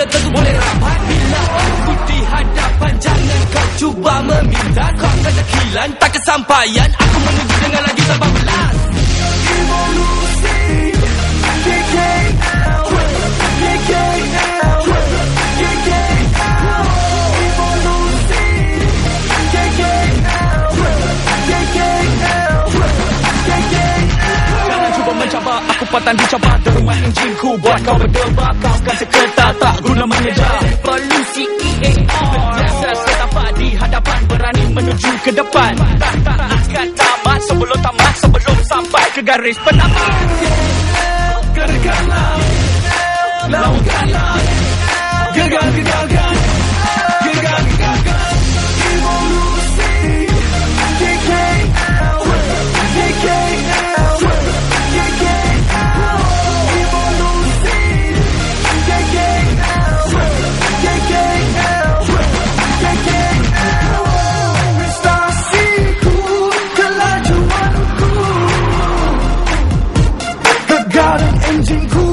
tentu boleh rapat. Bila aku di hadapan, jangan kau cuba meminta. Kau akan terkilan, tak kesampaian. Aku menuju dengan lagi 18. Evolusi KKL, KKL, KKL. Evolusi KKL, KKL, KKL. Jangan cuba mencabar, aku pantang dicabar. Dengan enjinku buat kau berdebar. Kau kan seketar, tak guna mengejar. Evolusi EAR, biasa setapak di hadapan, berani menuju ke depan. Tak akan tamat sebelum tamat, sebelum sampai ke garis penamat. Gegarlah, lakukanlah, gegar-gegarkan, gegar-gegarkan. Evolusi KKL, KKL, KKL. Evolusi KKL, KKL, KKL. Prestasiku, kelajuanku, kegaran enjinku.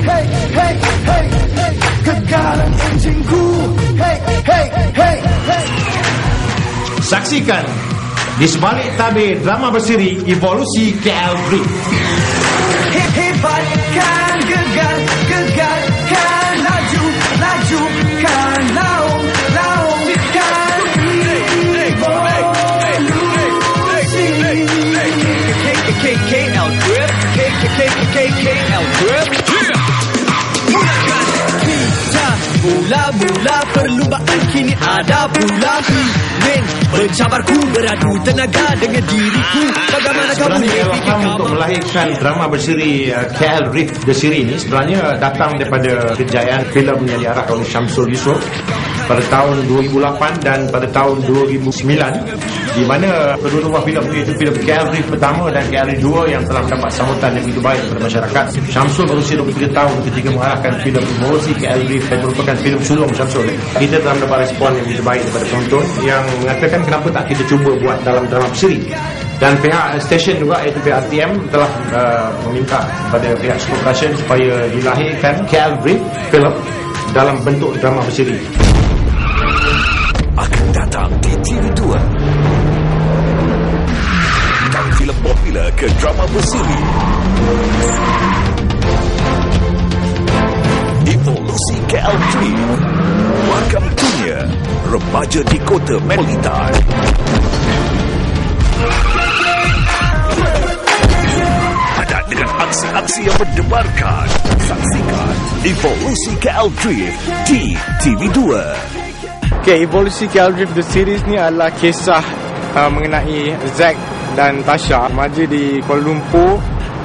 Hey, hey, hey, hey. Kegaran enjinku. Hey, hey, hey, hey. Saksikan di sebalik tabir drama bersiri Evolusi KL Drift. Hebatkan, gegar, gegarkan, laju, lajukan, laung, laungkan. KKL Drift, KKL Drift. Kita mula-mula perlumbaan, kini ada pula ingin mencabarku, beradu tenaga dengan diriku. Bagaimana kamu Ilham untuk melahirkan drama bersiri KL Drift The Series ini sebenarnya datang daripada kejayaan filem yang diarahkan oleh Syamsul Yusof pada tahun 2008 dan pada tahun 2009, di mana kedua-dua filem itu filem KL Drift pertama dan KL Drift 2 yang telah mendapat sambutan yang begitu baik daripada masyarakat. Syamsul berusia 23 tahun ketika mengarahkan filem Evolusi KL Drift yang merupakan filem sulung Syamsul. Kita telah mendapat respon yang begitu baik daripada penonton yang mengatakan kenapa tak kita cuba buat dalam drama bersiri. Dan pihak stesen juga, iaitu pihak RTM telah meminta kepada pihak Super Production supaya dilahirkan KL Drift film dalam bentuk drama bersiri. Akan datang di TV2. Dari filem popular ke drama bersiri, Evolusi KL Drift. Welcome dunia remaja di kota Metropolitan. Padat dengan aksi-aksi yang mendebarkan. Saksikan Evolusi KL Drift di TV2. Okay, Evolusi KL Drift The Series ni adalah kisah mengenai Zack dan Tasha, remaja di Kuala Lumpur,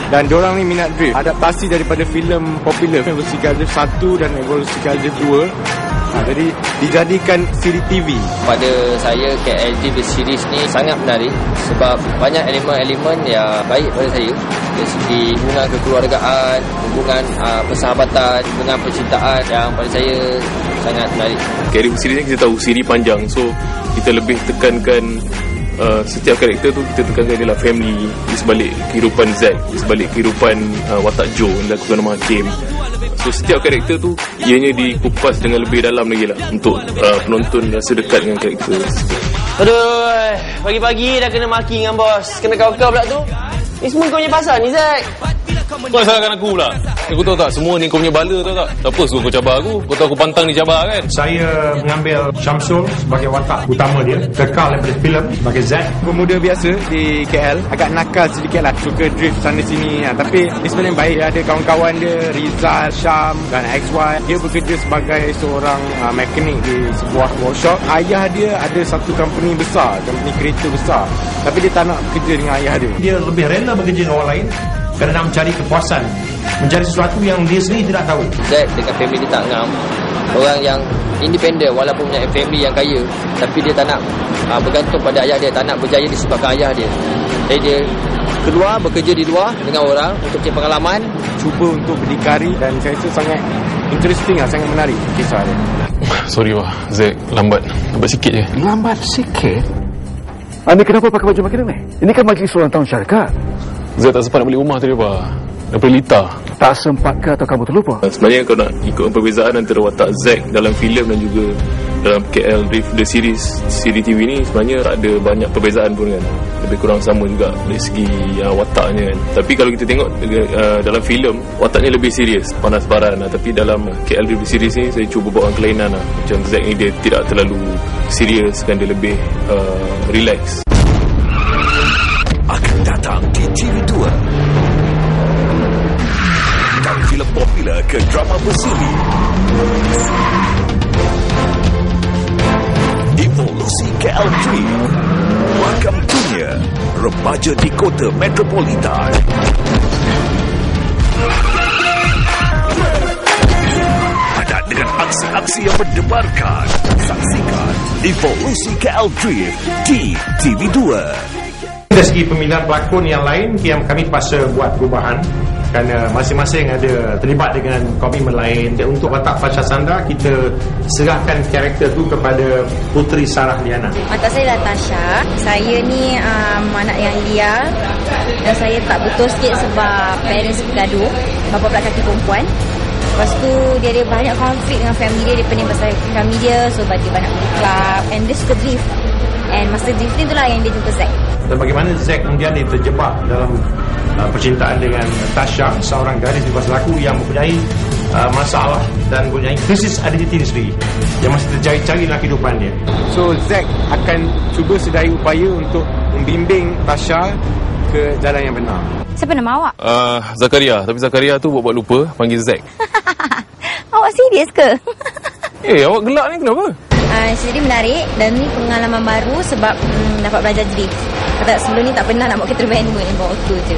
dan diorang ni minat drift. Adaptasi daripada filem popular Evolusi KL Drift 1 dan Evolusi KL Drift 2. Jadi dijadikan siri TV. Pada saya, KL Drift The Series ni sangat menarik sebab banyak elemen-elemen yang baik pada saya, dari segi hubungan kekeluargaan, hubungan persahabatan, hubungan percintaan, yang pada saya sangat menarik. KL Drift Series ni kita tahu siri panjang, so kita lebih tekankan setiap karakter tu kita tekankan adalah family di sebalik kehidupan Zack, di sebalik kehidupan watak Joe yang dilakukan oleh Hakim. So setiap karakter tu ianya dikupas dengan lebih dalam lagi lah untuk penonton rasa dekat dengan karakter. Aduh, pagi-pagi dah kena maki dengan bos, kena kau-kau pula tu. Ni semua kau punya pasal ni, Zack. Kau salahkan aku pula. Aku tahu tak, semua ni kau punya bala, tahu tak? Siapa suruh kau cabar aku? Kau tahu aku pantang dicabar kan? Saya mengambil Syamsul sebagai watak utama dia, kekal daripada filem sebagai Zack. Pemuda biasa di KL, agak nakal sedikit lah, suka drift sana sini tapi dia sebenarnya baik. Dia ada kawan-kawan dia, Rizal, Syam dan XY. Dia bekerja sebagai seorang mekanik di sebuah workshop. Ayah dia ada satu company besar, company kereta besar, tapi dia tak nak bekerja dengan ayah dia. Dia lebih rela bekerja dengan orang lain kerana nak mencari kepuasan, mencari sesuatu yang dia sendiri tidak tahu. Zack dengan family dia tak ngam. Orang yang independent walaupun punya family yang kaya, tapi dia tak nak bergantung pada ayah dia, tak nak berjaya disebabkan ayah dia. Jadi dia keluar, bekerja di luar dengan orang untuk cari pengalaman, cuba untuk berdikari, dan saya rasa sangat interesting lah, sangat menarik kisah dia. Sorry wah, Zack lambat sikit je. Lambat sikit? Anda kenapa pakai baju macam ni? Ini kan majlis ulang tahun syarikat. Zack tak sempat nak beli rumah tadi, Pak. Pelita. Tak sempat ke atau kamu terlupa? Sebenarnya kalau nak ikut perbezaan antara watak Zack dalam filem dan juga dalam KL Drift The Series siri TV ni, sebenarnya tak ada banyak perbezaan pun kan. Lebih kurang sama juga dari segi wataknya kan. Tapi kalau kita tengok dalam filem, wataknya lebih serius, panas-baran lah. Tapi dalam KL Drift The Series ni saya cuba bawa kelainan lah. Macam Zack ni dia tidak terlalu serius kan, dia lebih relax. Akan datang di TV2. Dari filem popular ke drama bersiri, Evolusi KL Drift. Welcome to-nya remaja di kota metropolitan. Padat dengan aksi-aksi yang berdebarkan. Saksikan Evolusi KL Drift di TV2. Dari segi pemilihan pelakon yang lain, yang kami paksa buat perubahan kerana masing-masing ada terlibat dengan komitmen lain. Untuk watak Fasha Sandra, kita serahkan karakter tu kepada Puteri Sarah Liana. Watak saya adalah Tasha. Saya ni anak yang liar dan saya tak betul sikit sebab parents bergaduh, bapa pula kaki perempuan. Lepas tu dia ada banyak konflik dengan family dia, dia pening pasal family dia, so dia banyak pergi club and dia suka drift. And masa drift ni itulah yang dia jumpa Zack. Dan bagaimana Zack kemudian dia terjebak dalam percintaan dengan Tasha, seorang gadis bebas laku yang mempunyai masalah dan mempunyai krisis identiti sendiri yang masih tercari-cari dalam kehidupan dia. So Zack akan cuba sedaya upaya untuk membimbing Tasha ke jalan yang benar. Siapa nama awak? Zakaria. Tapi Zakaria tu buat lupa panggil Zack. Awak serius ke? Awak gelak ni kenapa? Jadi menarik dan ni pengalaman baru sebab dapat belajar drift. Kata sebelum ni tak pernah nak bawa kereta manual, bawa auto je.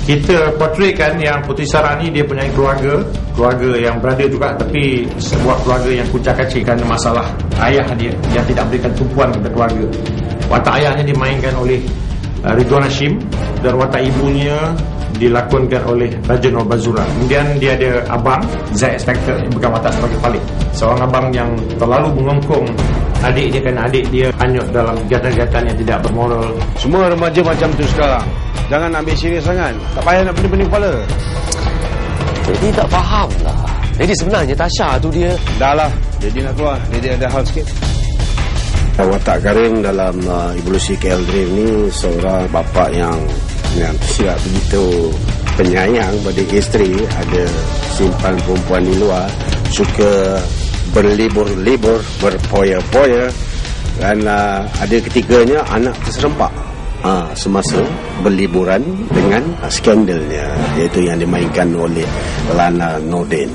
Kita portraykan yang Puteri Sarah ni dia punya keluarga yang berada juga, tapi sebuah keluarga yang kucak-kacik kerana masalah ayah dia yang tidak berikan tumpuan kepada keluarga. Watak ayahnya dimainkan oleh Ridwan Hashim dan watak ibunya dilakonkan oleh Raja Nur Bazura. Kemudian dia ada abang Zack Spector yang bukan watak sebagai Khalid, seorang abang yang terlalu mengongkong adik dia kerana adik dia hanyut dalam kegiatan-kegiatan yang tidak bermoral. Semua remaja macam tu sekarang. Jangan ambil serius sangat. Tak payah nak pening-pening kepala. Jadi tak faham lah. Jadi sebenarnya Tasha tu dia... Dah lah. Jadi nak keluar. Jadi ada hal sikit. Watak Karim dalam Evolusi KL Drift ni seorang bapa yang tidak begitu penyayang pada isteri. Ada simpan perempuan di luar, suka berlibur-libur, berpoya-poya, dan ada ketiganya anak terserempak semasa berliburan dengan skandalnya, iaitu yang dimainkan oleh Lana Nordin.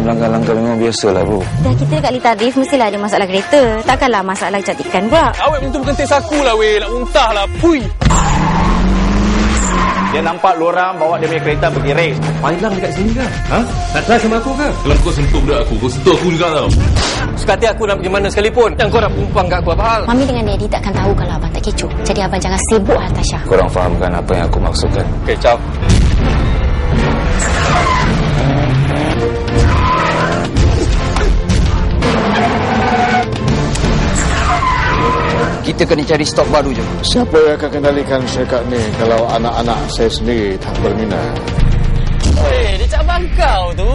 Langkah-langkah memang biasa lah, bro. Dah kita dekat Lita Drift, mestilah ada masalah kereta. Takkanlah masalah kecantikan pula. Awet bentuk kentis aku lah, weh. Nak muntah lah. Pui. Dia nampak lorang bawa dia punya kereta pergi race. Main lang dekat sini kan? Nak try sama aku ke? Kalau kau sentuh budak aku, kau sentuh aku juga tau. Suka hati aku nak pergi mana sekalipun. Yang kau dah pumpang kat aku apa hal? Mami dengan Daddy takkan tahu kalau abang tak kecoh. Jadi abang jangan sibuk lah Tasha. Korang fahamkan apa yang aku maksudkan. Okay, ciao. Kita kena cari stok baru je. Siapa yang akan kendalikan syarikat ni kalau anak-anak saya sendiri tak berminat? Dia cabang kau tu.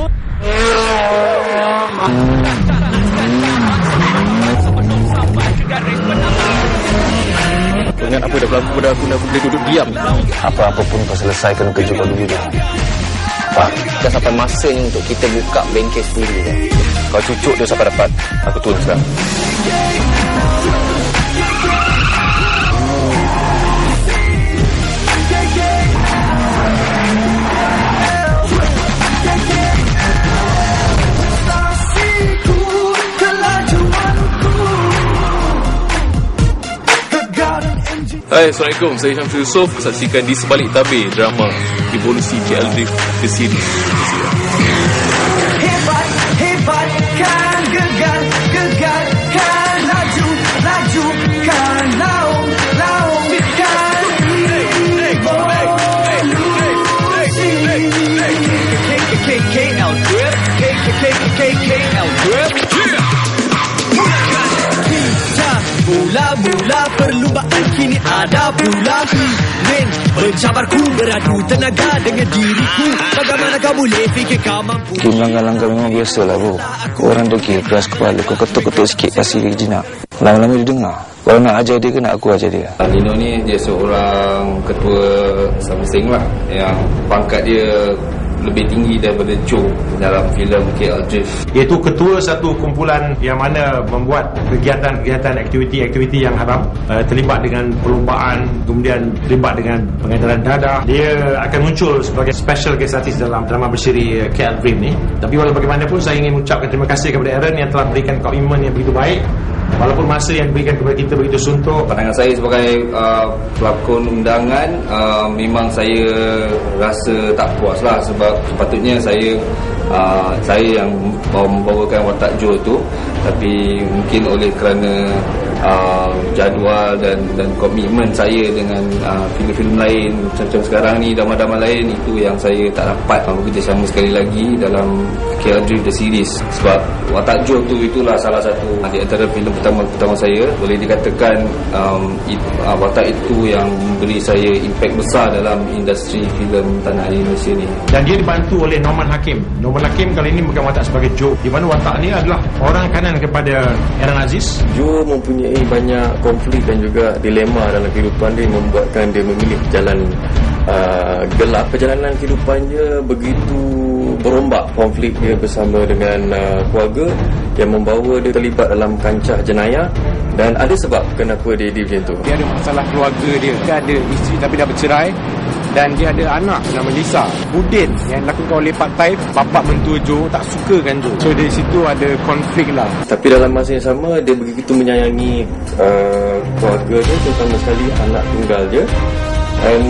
Ingat apa dah berlaku pada aku, aku boleh duduk diam. Apa-apa pun kau selesaikan kerja kau dulu dah. Pak, dah sampai masanya untuk kita buka bengkel sendiri dah. Kau cucuk dia sampai dapat. Aku turun sekarang. Hai, Assalamualaikum. Saya Syamsul Yusof. Saksikan di sebalik tabir drama Evolusi KL Drift The Series. Hebat, hebatkan, gegar, gegarkan, laju, lajukan, laung, laungkan. Evolusi. Mula-mula perlumbaan kini ada pula Main mencabarku beradu tenaga dengan diriku. Bagaimana kau boleh fikir kau mampu? Langkah-langkah memang biasa lah bro. Orang degil keras kepala, kau ketuk-ketuk sikit kasih dia jinak. Lama-lama dia dengar. Kalau nak ajar dia ke nak aku ajar dia? Dino ni dia seorang ketua something lah, yang pangkat dia lebih tinggi daripada Joe dalam filem KL Drift. Iaitu ketua satu kumpulan yang mana membuat kegiatan-kegiatan aktiviti-aktiviti yang haram, terlibat dengan perlumbaan, kemudian terlibat dengan pengedaran dadah. Dia akan muncul sebagai special guest artist dalam drama bersiri KL Drift ni. Tapi walau bagaimanapun saya ingin mengucapkan terima kasih kepada Aaron yang telah berikan komitmen yang begitu baik. Walaupun masa yang diberikan kepada kita begitu suntuk. Pandangan saya sebagai pelakon undangan, memang saya rasa tak puas lah, sebab sepatutnya saya yang membawakan watak Joe tu, tapi mungkin oleh kerana jadual dan komitmen saya dengan filem-filem lain macam sekarang ni, drama-drama lain, itu yang saya tak dapat bekerjasama sekali lagi dalam KL Drift The Series. Sebab watak Joe tu itulah salah satu di antara filem pertama saya. Boleh dikatakan watak itu yang memberi saya impak besar dalam industri filem tanah air Malaysia ni. Dan dia dibantu oleh Norman Hakim. Norman Hakim kali ini bukan watak sebagai Joe, di mana watak ni adalah orang kanan kepada Aaron Aziz. Joe mempunyai banyak konflik dan juga dilema dalam kehidupan dia, membuatkan dia memilih jalan gelap. Perjalanan kehidupannya begitu berombak. Konflik dia bersama dengan keluarga yang membawa dia terlibat dalam kancah jenayah. Dan ada sebab kenapa dia macam tu. Dia ada masalah keluarga dia. Dia ada isteri tapi dah bercerai. Dan dia ada anak nama Lisa. Udin yang dilakukan oleh Pak Taib, bapa mentua Joe, tak sukakan Joe. So dari situ ada konflik lah. Tapi dalam masa yang sama, dia begitu menyayangi keluarga dia, terutama sekali anak tunggal dia. Dan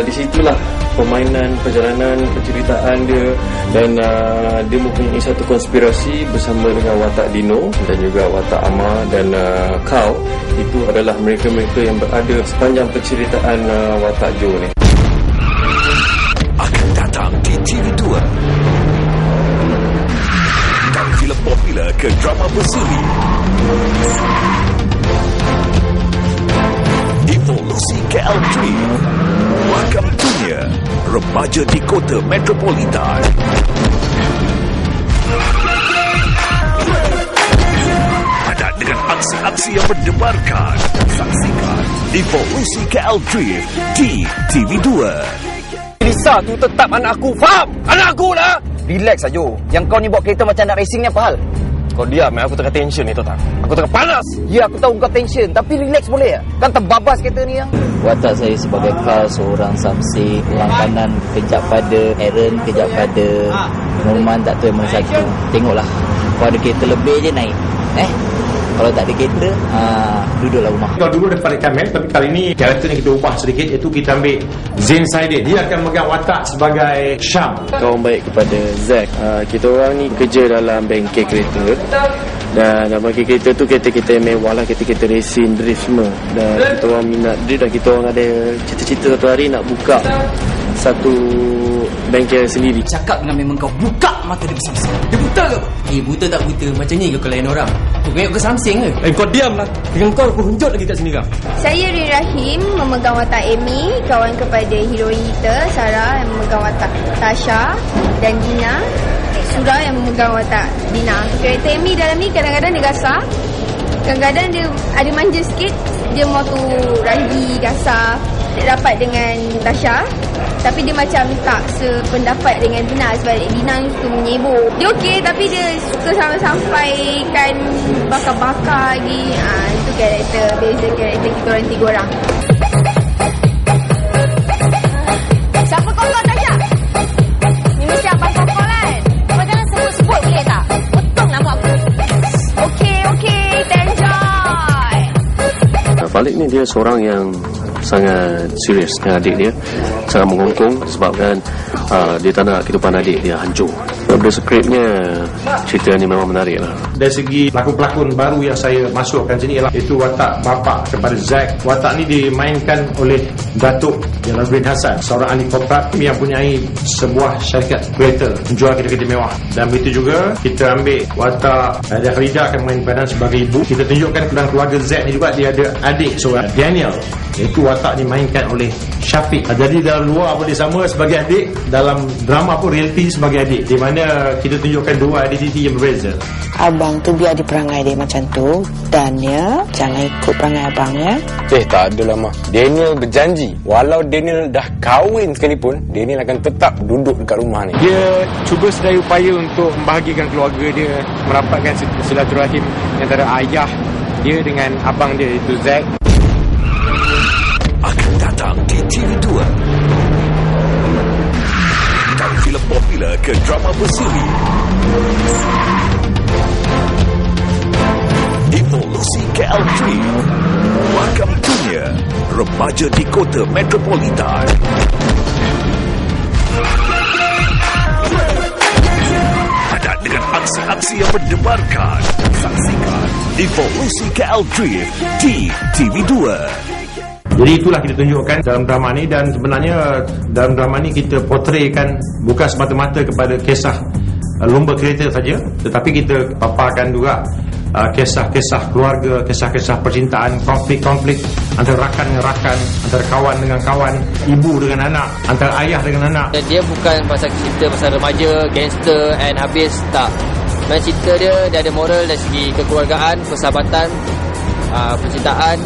di situlah permainan, perjalanan, penceritaan dia. Dan dia mempunyai satu konspirasi bersama dengan watak Dino dan juga watak Amar dan Kau. Itu adalah mereka-mereka yang berada sepanjang penceritaan watak Joe ni. Akan datang di TV2. Dari filem popular ke drama berseri, Evolusi KL Drift. Welcome Dunia, remaja di kota metropolitan. Padat dengan aksi-aksi yang berdebarkan. Saksikan Evolusi KL Drift di TV2. Lisa tu tetap anak aku, faham? Anak aku lah. Relax saja. Yang kau ni bawa kereta macam nak racing ni apa hal? Kau diam, aku tengah tension ni, tahu tak? Aku tengah panas. Ya, aku tahu kau tension, tapi relax boleh tak? Kan terbabas kereta ni yang. Watak saya sebagai Carl, seorang samsik, orang kanan kejap pada Aaron, kejap pada Norman, tak tahu yang mana satu. Tengoklah, kau ada kereta lebih je naik. Kalau tak ada kereta, duduklah rumah. Kalau dulu daripada Kamel, tapi kali ni karakter ni kita ubah sedikit, iaitu kita ambil Zain Saidin. Dia akan memegang watak sebagai Syam. Kawan baik kepada Zack. Kita orang ni kerja dalam bengkel kereta. Dan dalam bengkel kereta tu kereta-kereta yang mewah lah, kereta-kereta racing, drift semua. Dan kita orang minat drift, dan kita orang ada cita-cita satu hari nak buka satu bengkel sendiri. Cakap dengan memang kau buka mata dia bersama-sama. Dia buta ke? Buta tak buta. Macam ni ke kau lain orang? Kau kayaknya ke samsing ke? Kau diamlah. Dengan kau aku hunjut lagi kat sini kau. Saya Ri Rahim memegang watak Amy, kawan kepada heroin kita Sarah yang memegang watak Tasha, dan Dina Surah yang memegang watak Dina. Karakter Amy dalam ni kadang-kadang dia gasar, kadang-kadang dia ada manja sikit. Dia mau tu ragi, gasar. Dia dapat dengan Tasha, tapi dia macam tak sependapat dengan Dina, sebab Dina ni suka menyebur. Dia okey, tapi dia suka sampaikan bakar-bakar lagi. Itu karakter, beza karakter kita orang tiga orang. Siapa kau Tasha? Ni mesti abang kau kan? Kau jangan sebut-sebut boleh tak? Betul nama aku. Okey, enjoy. Falik ni dia seorang yang sangat serius dengan adik dia, sangat mengongkong sebabkan dia tak nak kehidupan adik dia hancur. Sebab skripnya, cerita ni memang menarik lah. Dari segi pelakon-pelakon baru yang saya masukkan sini ialah itu watak bapa kepada Zack. Watak ni dimainkan oleh Datuk Jalaluddin Hassan, seorang ahli korporat yang mempunyai sebuah syarikat kereta menjual kereta-kereta mewah. Dan begitu juga kita ambil watak Farida akan main peranan sebagai ibu. Kita tunjukkan dalam keluarga Zack ni juga dia ada adik seorang Daniel, iaitu watak dimainkan oleh Syafiq. Jadi dalam luar boleh sama sebagai adik, dalam drama pun realiti sebagai adik, di mana kita tunjukkan dua identiti yang berbeza. Abang tu biar diperangai dia macam tu, Daniel jangan ikut perangai abang ya. Tak adalah mak. Daniel berjanji walau Daniel dah kahwin sekalipun, Daniel akan tetap duduk dekat rumah ni. Dia cuba sedaya upaya untuk membahagikan keluarga dia, merapatkan silaturahim antara ayah dia dengan abang dia iaitu Zack. Akan datang di TV2. Dari filem popular ke drama bersiri, Evolusi KL3, Welcome Dunia, Remaja di Kota Metropolitan. Ada dengan aksi-aksi yang mendebarkan. Saksikan Evolusi KL3 di TV2. Jadi itulah kita tunjukkan dalam drama ni, dan sebenarnya dalam drama ni kita portraykan bukan semata-mata kepada kisah lomba kereta saja, tetapi kita paparkan juga kisah-kisah keluarga, kisah-kisah percintaan, konflik-konflik antara rakan dengan rakan, antara kawan dengan kawan, ibu dengan anak, antara ayah dengan anak. Dia bukan pasal cerita pasal remaja, gangster and habis, tak. Sebenarnya cerita dia ada moral dari segi kekeluargaan, persahabatan, percintaan.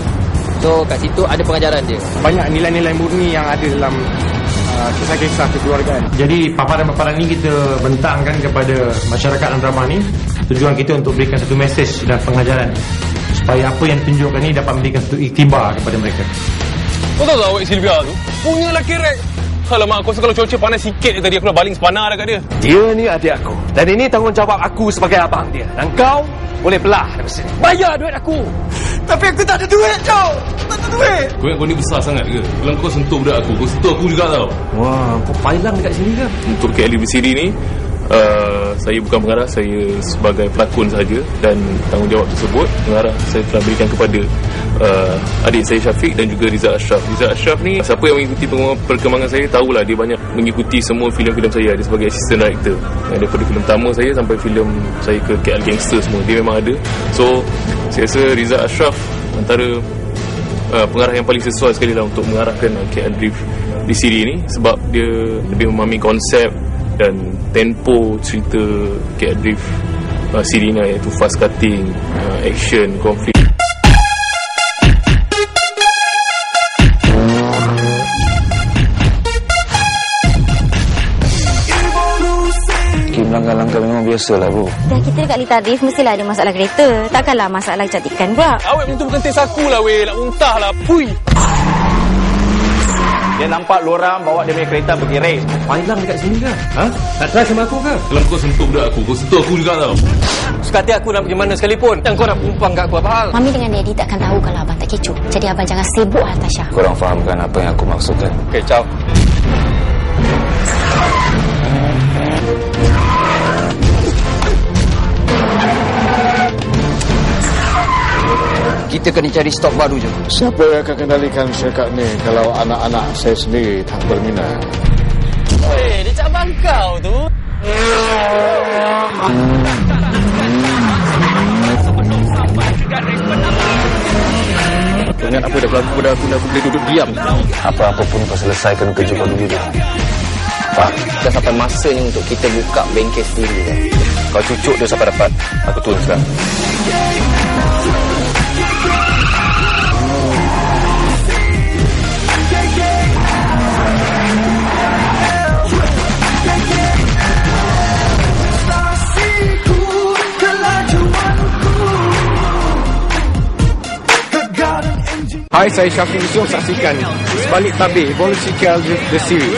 So kat situ ada pengajaran dia. Banyak nilai-nilai murni yang ada dalam kisah-kisah kekeluargaan. Jadi paparan-paparan ni kita bentangkan kepada masyarakat dalam drama ni. Tujuan kita untuk berikan satu mesej dan pengajaran supaya apa yang ditunjukkan ni dapat memberikan satu iktibar kepada mereka. Kau tahu tak awak Sylvia tu? Punya lelaki rek. Alamak, aku rasa kalau cuaca panas sikit je tadi aku dah baling sepanar dekat dia. Dia ni adik aku, dan ini tanggungjawab aku sebagai abang dia. Dan kau boleh belah dari sini. Bayar duit aku. Tapi aku tak ada duit, Joe. Tak ada duit. Kau ingat kau ni besar sangat ke? Kalau kau sentuh budak aku, kau sentuh aku juga tau. Wah, kau pailang dekat sini ke? Untuk KL bersiri ni, saya bukan pengarah, saya sebagai pelakon sahaja, dan tanggungjawab tersebut pengarah saya telah berikan kepada adik saya Syafiq dan juga Rizal Ashraf. Rizal Ashraf ni, siapa yang mengikuti perkembangan saya tahulah dia banyak mengikuti semua filem-filem saya. Dia sebagai assistant director, daripada filem pertama saya sampai filem saya ke KL Gangster semua dia memang ada. So saya rasa Rizal Ashraf antara pengarah yang paling sesuai sekali lah untuk mengarahkan KL Drift di siri ni, sebab dia lebih memahami konsep dan tempo cerita KL Drift siri ni, iaitu fast cutting, action, konflik. Langkah-langkah memang biasalah bro. Dah kita dekat Lita Drift mestilah ada masalah kereta. Takkanlah masalah kecantikan pula. Awet macam tu bukan tes aku lah weh. Nak muntah lah. Pui. Dia nampak lu orang bawa dia punya kereta pergi race. Pailang dekat sini ke? Ha? Nak try sama aku ke? Kalau kau sentuh budak aku, kau sentuh aku juga tau. Suka hati aku nak pergi mana sekalipun. Dan kau nak pumpang kat aku apa hal? Mami dengan Daddy takkan tahu kalau abang tak kecoh. Jadi abang jangan sibuk lah Tasha. Korang fahamkan apa yang aku maksudkan. Okay, ciao. Kita kena cari stok baru je. Siapa yang akan kendalikan syarikat ni kalau anak-anak saya sendiri tak berminat? Dia cabang kau tu. Kau ingat apa dah berlaku pada aku dan aku boleh duduk diam? Apa-apa pun kau selesaikan kerja kau dulu dia. Pak, dah sampai masanya untuk kita buka bengkel sendiri kan? Kau cucuk dia sampai dapat. Aku turun sekarang. Hai, saya Syafiq Yusof. Saksikan Sebalik Tabir, Evolusi KL The Series.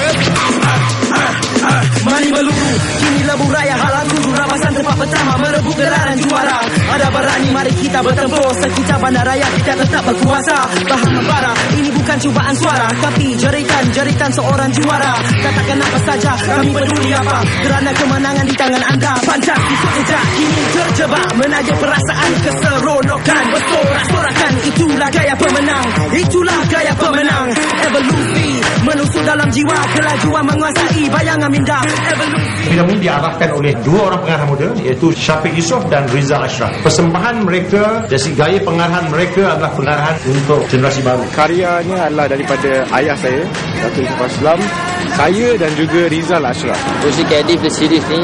Mari meluru, kini lembu raya hal aku rapasan tempat pertama merebut gelaran juara. Ada berani mari kita bertempur, sekitar bandaraya kita tetap berkuasa. Bahan membara, ini bukan cubaan suara, tapi jeritan seorang juara. Katakan apa saja, kami peduli apa, kerana kemenangan di tangan anda. Panjang kisah jejak, kini terjebak, menagih perasaan keseronokan. Bersorak-sorakan, itulah gaya pemenang, itulah gaya pemenang. Evolusi menusuk dalam jiwa, kelajuan menguasai bayangan minda. Evolusi. Filem ini diarahkan oleh dua orang pengarah muda, iaitu Syafiq Yusof dan Rizal Ashraf. Persembahan mereka dari segi gaya pengarahan mereka adalah pengarahan untuk generasi baru. Karyanya adalah daripada ayah saya, Datuk Yusof Aslam, saya dan juga Rizal Ashraf. Lucy Cadif The Series ni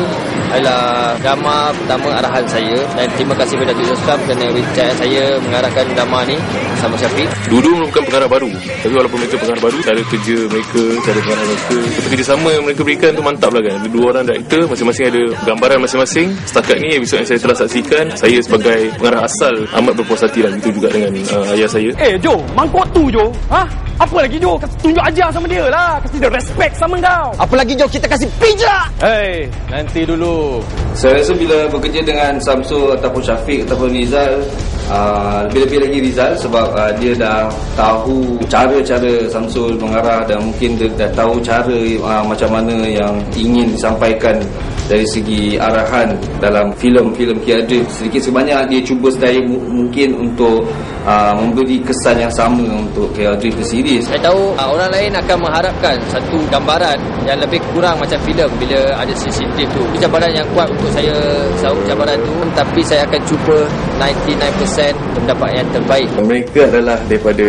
adalah drama pertama arahan saya, dan terima kasih kepada Datuk Yusof kerana kepercayaan saya mengarahkan drama ni sama Syafiq. Dulu merupakan pengarah baru, tapi walaupun mereka pengarah baru, cara kerja mereka, cara pengarah mereka, kerjasama yang mereka berikan tu mantap lah kan. Dua orang director, masing-masing ada gambaran masing-masing. Setakat ni episod yang saya telah saksikan, saya sebagai pengarah asal amat berpuas hati lah. Begitu juga dengan ayah saya. Jo, mangkuk tu Jo. Apa lagi Jo? Tunjuk ajar sama dia lah. Kasi dia respect sama kau. Apa lagi Jo? Kita kasih pijak. Nanti dulu. Saya rasa bila bekerja dengan Samsul ataupun Syafiq ataupun Rizal, lebih-lebih lagi Rizal, sebab dia dah tahu cara-cara Samsul mengarah, dan mungkin dia dah tahu cara macam mana yang ingin disampaikan dari segi arahan dalam filem-filem KL Drift. Sedikit sebanyak dia cuba sedaya mungkin untuk memberi kesan yang sama untuk KL Drift The Series. Saya tahu orang lain akan mengharapkan satu gambaran yang lebih kurang macam filem bila ada sesi drift tu. Cabaran yang kuat untuk saya sahut cabaran tu, tapi saya akan cuba 99% mendapat yang terbaik. Mereka adalah daripada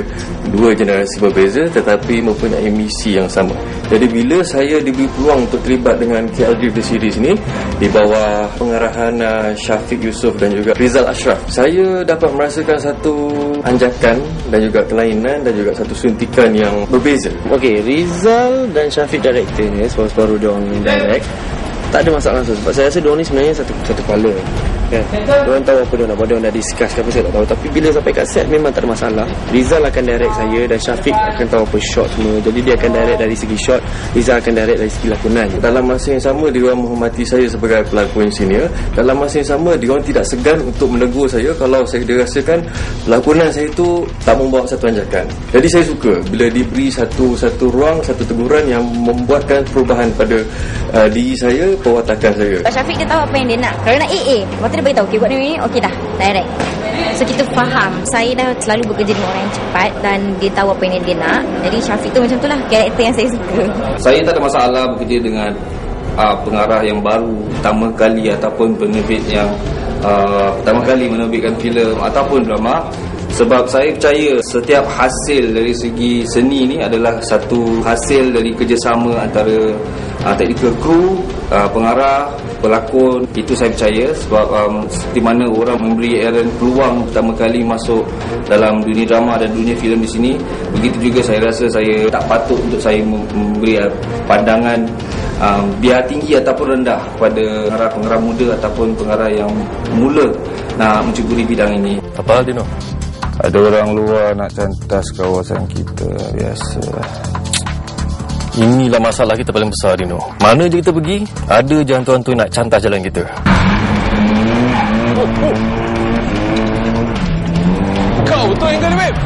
dua generasi berbeza tetapi mempunyai misi yang sama. Jadi bila saya diberi peluang untuk terlibat dengan KL Drift The Series ni di bawah pengarahan Syafiq Yusof dan juga Rizal Ashraf, saya dapat merasakan satu anjakan dan juga kelainan dan juga satu suntikan yang berbeza. Okey, Rizal dan Syafiq director ni, separuh diorang direct, tak ada masalah langsung sebab saya rasa diorang ni sebenarnya satu kepala kan. Diorang tahu apa diorang nak buat, diorang dah discuss ke apa saya tak tahu, tapi bila sampai kat set memang tak ada masalah. Rizal akan direct saya dan Syafiq akan tahu apa shot semua, jadi dia akan direct dari segi shot, Rizal akan direct dari segi lakonan. Dalam masa yang sama diorang menghormati saya sebagai pelakon senior, dalam masa yang sama diorang tidak segan untuk menegur saya kalau saya dirasakan lakonan saya tu tak membawa satu anjakan. Jadi saya suka bila diberi satu ruang, satu teguran yang membuatkan perubahan pada diri saya, perwatakan saya. Syafiq dia tahu apa yang dia nak. Kalau nak AA, lepas tu dia beritahu, okey buat ni, okey dah, direct. So kita faham. Saya dah selalu bekerja dengan orang yang cepat dan dia tahu apa yang dia nak. Jadi Syafiq tu macam tu lah karakter yang saya suka. Saya tak ada masalah bekerja dengan pengarah yang baru, pertama kali, ataupun penerbit yang pertama kali menerbitkan filem ataupun drama. Sebab saya percaya setiap hasil dari segi seni ni adalah satu hasil dari kerjasama antara teknikal kru, pengarah, pelakon. Itu saya percaya sebab di mana orang memberi Aaron peluang pertama kali masuk dalam dunia drama dan dunia filem di sini, begitu juga saya rasa saya tak patut untuk saya memberi pandangan biar tinggi ataupun rendah kepada pengarah muda ataupun pengarah yang mula nak mencuburi bidang ini. Apa hal Dino? Ada orang luar nak cantas kawasan kita. Biasalah. Inilah masalah kita paling besar, Dino. Mana je kita pergi, ada je hantu-hantu nak cantas jalan kita. Kau betul yang kena, babe.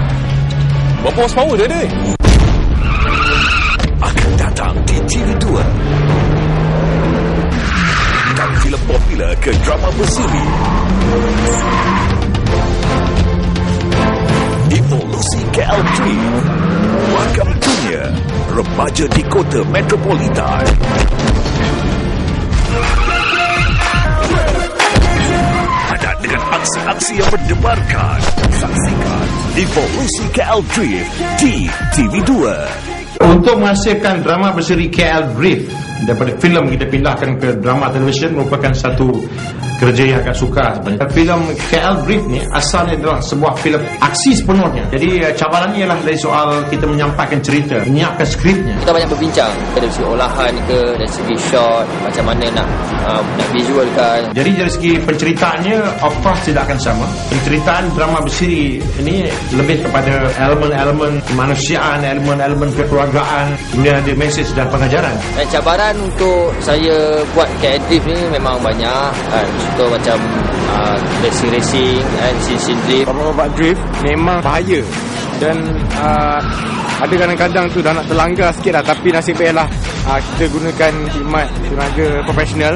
Berapa horsepower dia ada? Akan datang di TV2. Dari filem popular ke drama berseri, Evolusi KL Drift. Welcome Dunia, remaja di kota metropolitan. Ada dengan aksi-aksi yang berdebarkan. Saksikan Evolusi KL Drift di TV2. Untuk menghasilkan drama berseri KL Drift daripada filem kita pindahkan ke drama televisyen merupakan satu kerja yang agak sukar sebenarnya. Filem KL Drift ni asalnya adalah sebuah filem aksi sepenuhnya. Jadi cabarannya ialah dari soal kita menyampaikan cerita, menyiapkan skripnya. Kita banyak berbincang dari segi olahan ke, dari segi shot, macam mana nak visualkan. Jadi dari segi penceritaannya of course tidak akan sama. Penceritaan drama berseri ini lebih kepada elemen-elemen kemanusiaan, elemen-elemen kekeluargaan, kemudian ada mesej dan pengajaran. Dan cabaran untuk saya buat KL Drift ni memang banyak. contoh macam racing and scene drift. Bapak-bapak drift memang bahaya dan ada kadang-kadang tu dah nak terlanggar sikit lah, tapi nasib baiklah kita gunakan khidmat tenaga profesional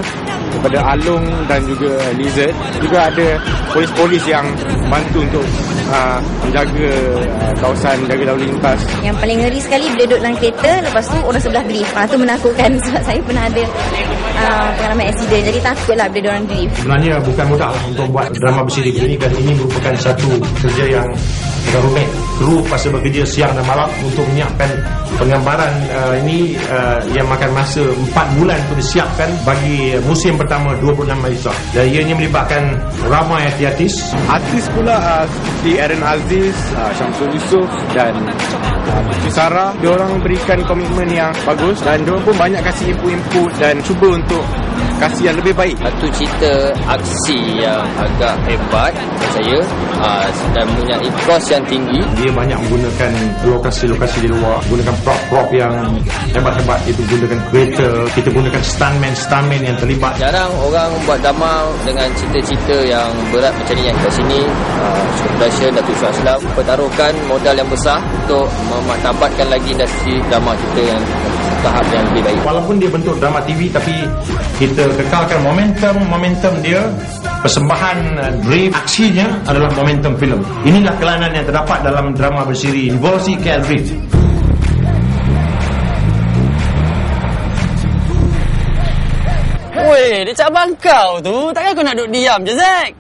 daripada Along dan juga Lizard. Juga ada polis-polis yang bantu untuk menjaga kawasan, jaga lalu lintas. Yang paling ngeri sekali bila duduk dalam kereta, lepas tu orang sebelah drift. Itu menakutkan sebab saya pernah ada pengalaman aksiden. Jadi takutlah bila diorang drift. Sebenarnya bukan mudah untuk buat drama bersiri ini, dan ini merupakan satu kerja yang agak rumit. Kru pasal bekerja siang dan malam untuk menyiapkan penggambaran ini yang makan masa 4 bulan untuk disiapkan bagi musim pertama 26 Maisa. Dan ianya melibatkan ramai artis. Artis pula seperti Aaron Aziz, Syamsul Yusof dan Putri Sarah. Diorang berikan komitmen yang bagus dan diorang pun banyak kasih input dan cuba untuk kasih yang lebih baik. Satu cerita aksi yang agak hebat saya dan mempunyai kos yang tinggi. Dia banyak menggunakan lokasi-lokasi di luar, gunakan prop-prop yang hebat-hebat. Itu gunakan kereta, kita gunakan stuntman yang terlibat. Jarang orang buat drama dengan cerita-cerita yang berat macam ni. Yang kat sini Production Datuk Syah Aslam pertaruhkan modal yang besar untuk memartabatkan lagi industri drama kita yang tahap yang lebih baik. Walaupun dia bentuk drama TV, tapi kita kekalkan momentum dia. Persembahan drift aksinya adalah momentum filem. Inilah kelainan yang terdapat dalam drama bersiri Involsi KL Drift. Weh, dia cabang kau tu. Takkan kau nak duduk diam je, Zack?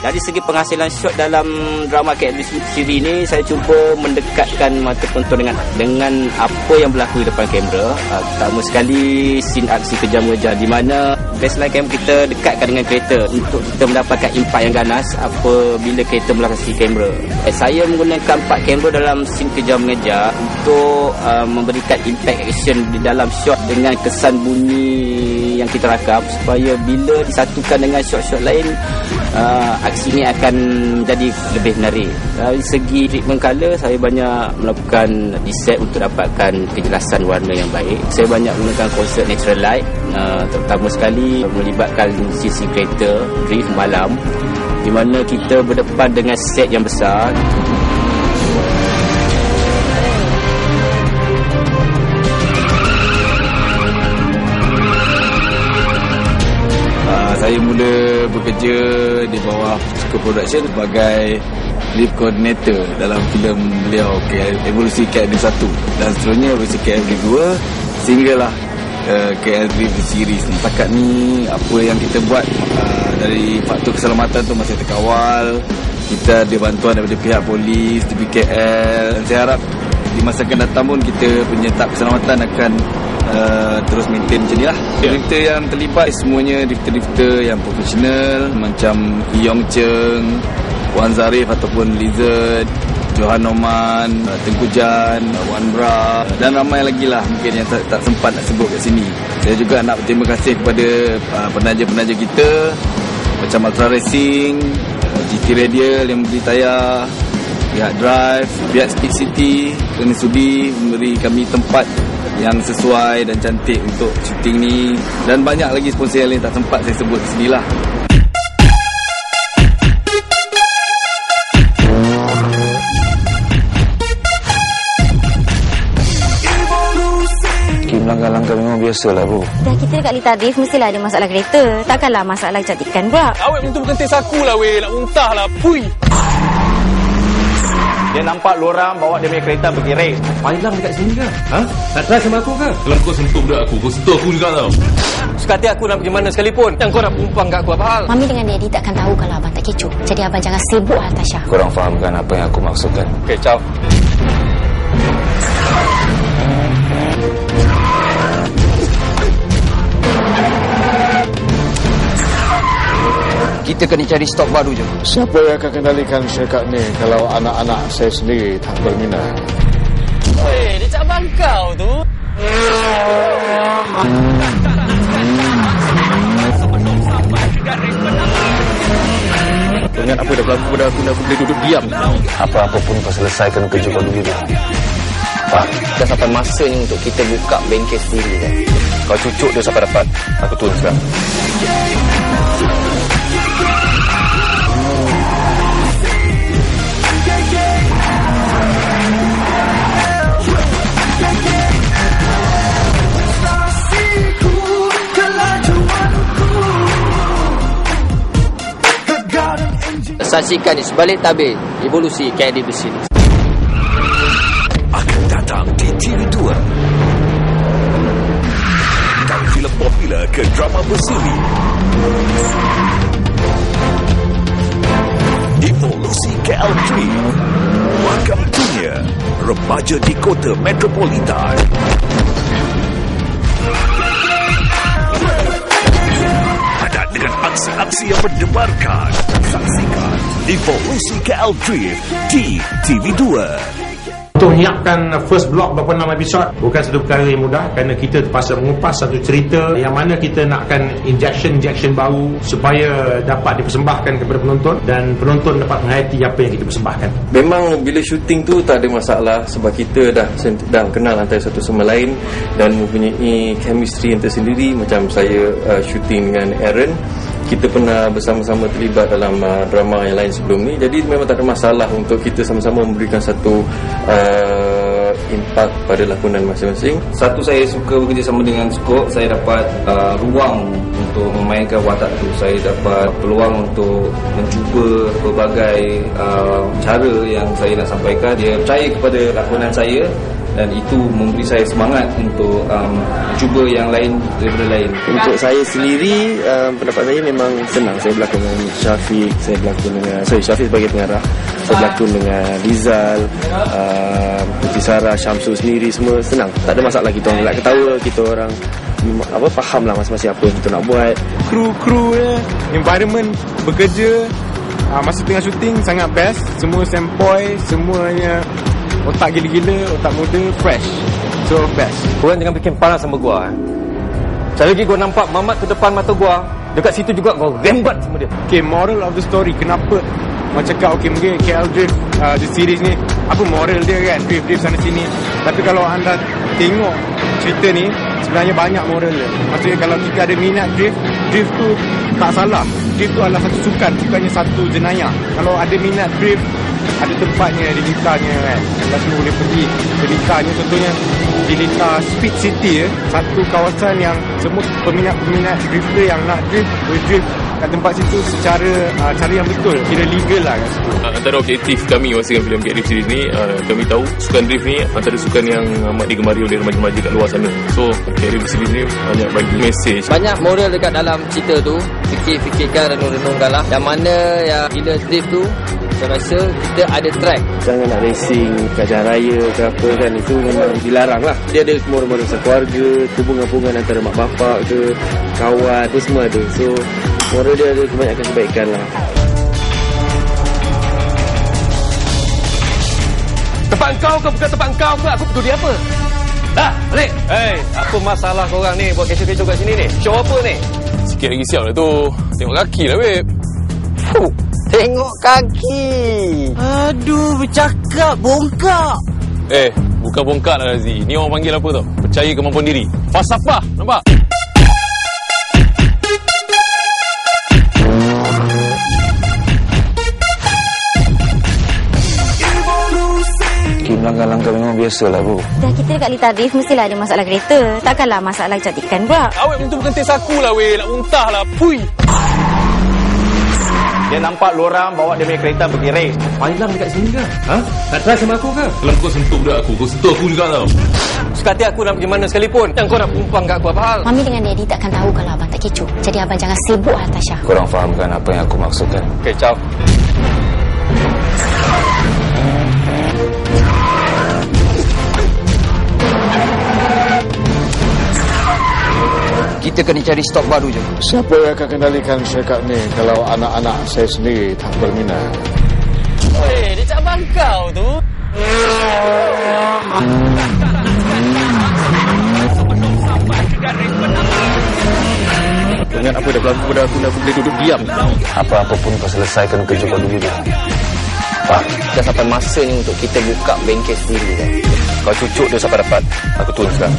Dari segi penghasilan shot dalam drama KL Siri ni, saya cuba mendekatkan mata penonton dengan apa yang berlaku di depan kamera. Pertama sekali scene aksi kejam-kejam di mana baseline kamera kita dekatkan dengan kereta untuk kita mendapatkan impak yang ganas apabila kereta melintasi kamera. Saya menggunakan 4 kamera dalam scene kejam-kejam untuk memberikan impact action di dalam shot dengan kesan bunyi yang kita rakam supaya bila disatukan dengan shot-shot lain aksi ini akan jadi lebih menarik. Dari segi treatment colour, saya banyak melakukan reset untuk dapatkan kejelasan warna yang baik. Saya banyak menggunakan konsep natural light, terutama sekali melibatkan sisi kereta drift malam di mana kita berdepan dengan set yang besar. Saya mula bekerja di bawah Suka Production sebagai lead coordinator dalam filem beliau Evolusi KL Drift 1 dan seterusnya Evolusi KL Drift 2 sehinggalah KL Drift series ni. Setakat ni apa yang kita buat dari faktor keselamatan tu masih terkawal. Kita ada bantuan daripada pihak polis, DPKL, dan saya harap di masa akan datang pun kita punya tahap keselamatan akan terus maintain macam ni lah. Drifter yang terlibat semuanya drifter-drifter yang profesional macam Yong Cheng, Wan Zarif ataupun Lizard, Johan Oman, Tengku Jan, Wan Bra dan ramai lagi lah mungkin yang tak sempat nak sebut kat sini. Saya juga nak berterima kasih kepada penaja-penaja kita macam Ultra Racing, GT Radial yang memberi tayar, pihak Drive, pihak Speed City kerana sudi memberi kami tempat yang sesuai dan cantik untuk syuting ni, dan banyak lagi sponsor yang lain tak sempat saya sebut di sini lah. Langkah-langkah memang biasalah, bro. Dah kita dekat Lita Drift, mestilah ada masalah kereta. Takkanlah masalah kecantikan pula. Awet bentuk bukan tes aku lah, weh. Nak muntah lah. Pui. Dia nampak lu orang bawa dia punya kereta pergi race. Pailang dekat sini ke? Ha? Nak try sama aku ke? Kalau kau sentuh budak aku, kau sentuh aku juga tau. Sekali aku nak pergi mana sekalipun, yang kau nak pumpang kat aku apa hal? Mami dengan Daddy takkan tahu kalau abang tak kecoh. Jadi abang jangan sibuk lah, Tasha. Korang fahamkan apa yang aku maksudkan. Okey, ciao. Kita kena cari stok baru je. Siapa yang akan kendalikan syarikat ni kalau anak-anak saya sendiri tak berminat? Weh, dia cabang kau tu. Ingat apa dah berlaku pada aku, dah boleh duduk diam. Apa-apa pun kau selesaikan kerja kau dulu dia. Pak, dah sampai masanya untuk kita buka bengkel sendiri kan. Kau cucuk dia sampai dapat. Aku turun sekarang. Saksikan di sebalik tabir evolusi KLD Berseries akan datang di TV2 dari filem popular ke drama bersiri. Evolusi KL3 Welcome Dunia Remaja di Kota Metropolitan. Dengan aksi-aksi yang mendebarkan. Saksikan Evolusi KL3 di TV2. Untuk menyiapkan first block berapa 6 episod bukan satu perkara yang mudah, kerana kita terpaksa mengupas satu cerita yang mana kita nakkan injection baru supaya dapat dipersembahkan kepada penonton dan penonton dapat menghayati apa yang kita persembahkan. Memang bila syuting tu tak ada masalah sebab kita dah kenal antara satu sama lain dan mempunyai chemistry yang tersendiri. Macam saya syuting dengan Aaron, kita pernah bersama-sama terlibat dalam drama yang lain sebelum ni. Jadi memang tak ada masalah untuk kita sama-sama memberikan satu impak pada lakonan masing-masing. Satu, saya suka bekerjasama dengan Skop. Saya dapat ruang untuk memainkan watak tu. Saya dapat peluang untuk mencuba pelbagai cara yang saya nak sampaikan. Dia percaya kepada lakonan saya dan itu memberi saya semangat untuk cuba yang lain daripada lain. Untuk saya sendiri, pendapat saya memang senang. Saya berlakon dengan Syafiq, Syafiq sebagai pengarah, saya berlakon dengan Rizal, Putri Sarah, Syamsul sendiri, semua senang. Tak ada masalah, kita orang nak ketawa, kita orang faham lah masing-masing apa yang kita nak buat. Kru environment bekerja masa tengah syuting sangat best. Semua sempoi, semuanya otak gila-gila, otak muda, fresh. So best. Korang jangan bikin panas sama gua. Sekali lagi gua nampak Mamat ke depan mata gua, dekat situ juga gua rembat sama dia. Okay, moral of the story, kenapa orang cakap okay mungkin KL Drift the series ni apa moral dia kan, drift sana sini. Tapi kalau anda tengok cerita ni, sebenarnya banyak moral dia. Maksudnya kalau kita ada minat drift tu tak salah. Drift tu adalah satu sukan, bukannya satu jenayah. Kalau ada minat drift, ada tempatnya di Litanya kan. Lepas tu boleh pergi ke Litanya, contohnya di Lita Speed City satu kawasan yang semua peminat-peminat drifter yang nak drift boleh drift kat tempat situ secara cara yang betul, kira legal lah kat situ. Antara objektif kami masa film KL Series ni, kami tahu sukan drift ni antara sukan yang amat digemari oleh remaja-remaja kat luar sana. So KL Series ni banyak bagi mesej, banyak moral dekat dalam cerita tu. Fikirkan, renung-renungkanlah yang mana yang bila drift tu saya rasa kita ada track. Jangan nak racing kat jalan raya ke apa kan, itu memang dilarang lah. Dia ada moral-moral sekeluarga, hubungan-hubungan antara mak bapak ke kawan apa semua ada. So moral dia ada kebanyakan kebaikan lah. Tempat kau ke bukan tempat kau ke? Aku peduli apa? Dah, balik. Apa masalah korang ni buat kecoh-kecoh kat sini ni? Show apa ni? sikit lagi siap lah tu. Tengok kaki lah babe. Tengok kaki. Aduh, bercakap, bongkak. Bukan bongkak lah Razi. Ni orang panggil apa tau? Percaya kemampuan diri. Falsafah, nampak? Langkah-langkah memang biasa lah, Bu. Dah kita dekat Lita Drift, mestilah ada masalah kereta. Takkanlah masalah kecantikan pula. Awet bentuk berkentis aku lah, weh. Nak muntah lah. Pui. Dia nampak lu orang bawa dia punya kereta pergi race. Panggilan dekat sini ke? Ha? Nak try sama aku ke? Kalau kau sentuh budak aku, kau sentuh aku juga tau. Suka hati aku nak pergi mana sekalipun. Yang kau nak pumpang kat aku apa hal? Mami dengan Daddy takkan tahu kalau abang tak kecoh. Jadi abang jangan sibuk lah, Tasha. Korang fahamkan apa yang aku maksudkan. Okay, ciao. Kita kena cari stok baru je. Siapa yang akan kendalikan syarikat ni kalau anak-anak saya sendiri tak berminat? Dia cakap abang kau tu. Ingat apa dah berlaku pada aku, aku boleh duduk diam. Apa-apa pun kau selesaikan kerja kau dulu je. Tak, dah sampai masanya untuk kita buka bengkel sendiri kan. Kau cucuk dia sampai dapat. Aku turun sekarang.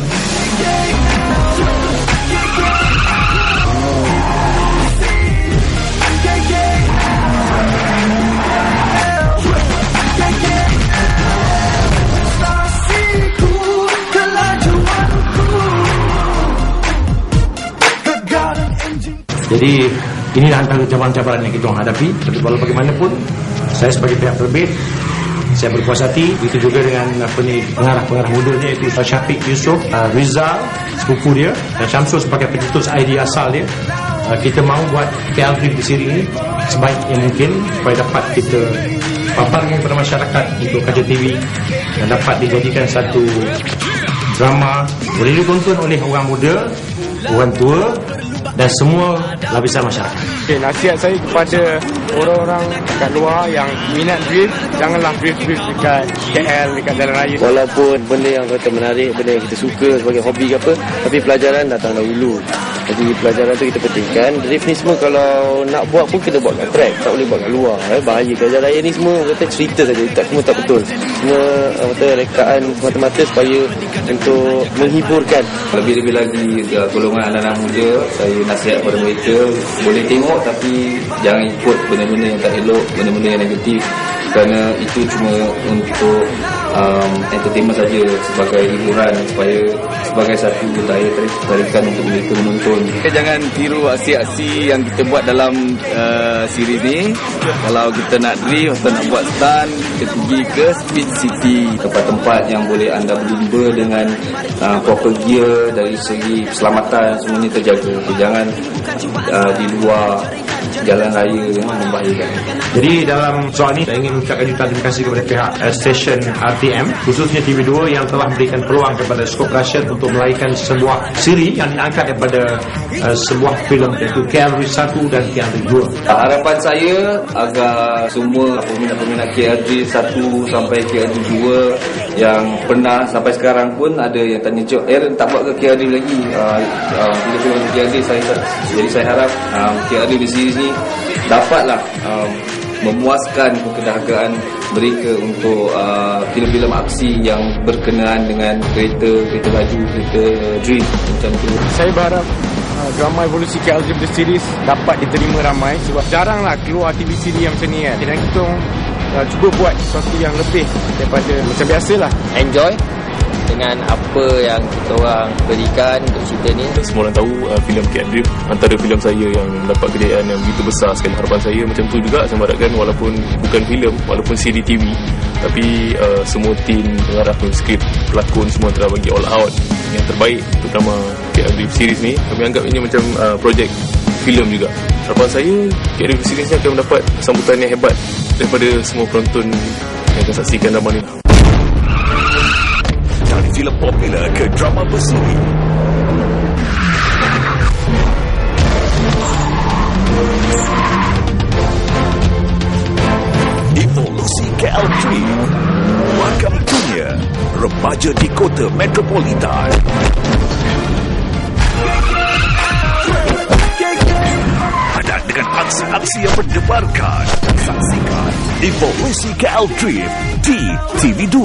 Jadi inilah antara cabaran-cabaran yang kita hadapi. Tapi walau bagaimanapun, saya sebagai pihak terbit, saya berpuas hati. Itu juga dengan pengarah-pengarah mudanya, iaitu Syafiq Yusof, Rizal sepupu dia, dan Syamsul sebagai pencetus idea asal dia. Kita mahu buat KL Drift di sini ini sebaik yang mungkin supaya dapat kita paparkan kepada masyarakat untuk kaca TV dan dapat dijadikan satu drama boleh ditonton oleh orang muda, orang tua dan semua lapisan masyarakat. Okay, nasihat saya kepada orang-orang kat luar yang minat drift, janganlah drift dekat KL, dekat jalan raya. Walaupun benda yang kata menarik, benda yang kita suka sebagai hobi ke apa, tapi pelajaran datang dahulu. Jadi pelajaran tu kita pentingkan. Drift ni semua kalau nak buat pun kena buat kat track, tak boleh buat kat luar. Bahaya. Kat jalan raya ni semua kata cerita saja, semua tak betul. Semua kata rekaan semata-mata supaya untuk menghiburkan. Lebih-lebih lagi golongan anak-anak muda, saya nasihat kepada mereka, boleh tengok tapi jangan ikut benda-benda yang tak elok, benda-benda yang negatif, kerana itu cuma untuk entertainment saja, sebagai hiburan, supaya sebagai satu daya tarikan untuk mereka menonton. Jangan tiru aksi-aksi yang kita buat dalam siri ni. Kalau kita nak drift atau nak buat stunt, kita pergi ke Speed City, tempat-tempat yang boleh anda berjumpa dengan proper gear, dari segi keselamatan semuanya terjaga. Jangan di luar jalan raya yang membahayakan. Jadi dalam soal ini saya ingin mengucapkan jutaan terima kasih kepada pihak stesen RTM, khususnya TV2 yang telah memberikan peluang kepada Skop Russian untuk melahirkan sebuah siri yang diangkat daripada sebuah filem, iaitu KL Drift 1 dan KL Drift 2. Harapan saya agar semua peminat-peminat KL Drift 1 sampai KL Drift 2 yang pernah sampai sekarang pun ada yang tanya, Cok, Aaron tak buat ke KL Drift lagi? Filem-filem KL Drift jadi saya harap KL Drift di sini dapatlah memuaskan kedahagaan mereka untuk filem-filem aksi yang berkenaan dengan kereta laju, kereta drift macam tu. Saya berharap drama evolusi KL Drift The Series dapat diterima ramai, sebab jaranglah keluar TV siri yang macam ni kan. Dan kita cuba buat sesuatu yang lebih daripada macam biasalah. Enjoy dengan apa yang kita orang berikan untuk cerita ni. Semua orang tahu filem KL Drift antara filem saya yang dapat kejayaan yang begitu besar sekali. Harapan saya macam tu juga, saya harapkan walaupun bukan filem, walaupun siri TV, tapi semua tim, pengarah, skrip, pelakon semua telah bagi all out yang terbaik, terutama KL Drift series ni. Kami anggap ini macam projek filem juga. Harapan saya KL Drift series ni akan mendapat sambutan yang hebat daripada semua penonton yang akan saksikan drama ni. Dari filem popular ke drama berseri, evolusi KL Drift. Welcome dunia remaja di kota metropolitan. Dan dengan aksi-aksi yang berdebarkan, saksikan evolusi KL Drift di TV2.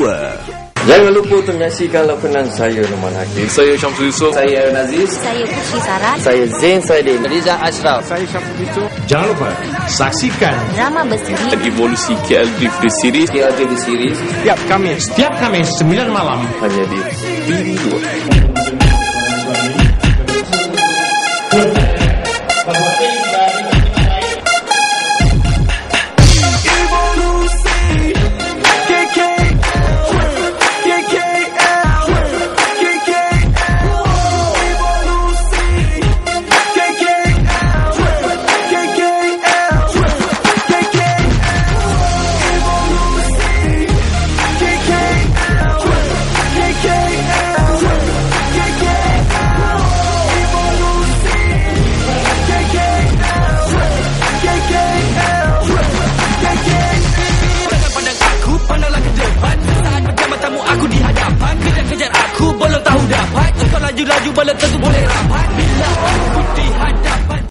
Jangan lupa untuk menyaksikan lakonan saya, Norman Hakim. Saya Syamsul Yusof. Saya Aaron Aziz. Saya Putri Sarat. Saya Zain Saidin. Riza Ashraf. Saya Syamsul Yusof. Jangan lupa saksikan drama berseri evolusi KL Drift The Series. KL Drift The Series setiap Khamis 9 malam hanya di TV2. Kejar aku, belum tahu dapat. Kau laju-laju, belum tentu boleh rapat. Bila